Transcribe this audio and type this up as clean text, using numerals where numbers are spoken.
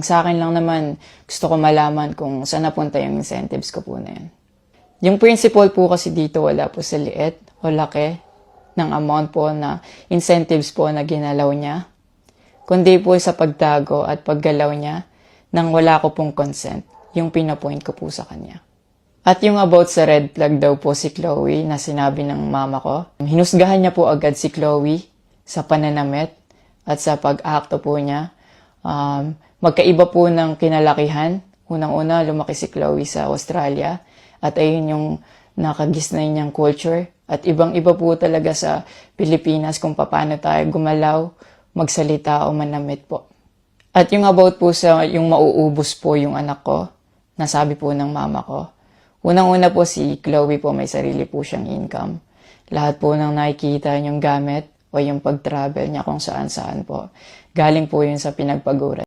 Sa akin lang naman, gusto ko malaman kung saan napunta yung incentives ko po na yun. Yung principal po kasi dito wala po sa liit o laki ng amount po na incentives po na ginalaw niya, kundi po sa pagtago at paggalaw niya nang wala ko pong consent, yung pinapoint ko po sa kanya. At yung about sa red flag daw po si Chloe na sinabi ng mama ko, hinusgahan niya po agad si Chloe sa pananamit at sa pag-akto po niya. Magkaiba po ng kinalakihan. Unang-una, lumaki si Chloe sa Australia at ayun yung nakagisnay niyang culture. At ibang-iba po talaga sa Pilipinas kung paano tayo gumalaw, magsalita o manamit po. At yung about po sa yung mauubos po yung anak ko, nasabi po ng mama ko. Unang-una po si Chloe po may sarili po siyang income. Lahat po ng nakikita niyong gamit o yung pag-travel niya kung saan-saan po. Galing po yun sa pinagpaguran.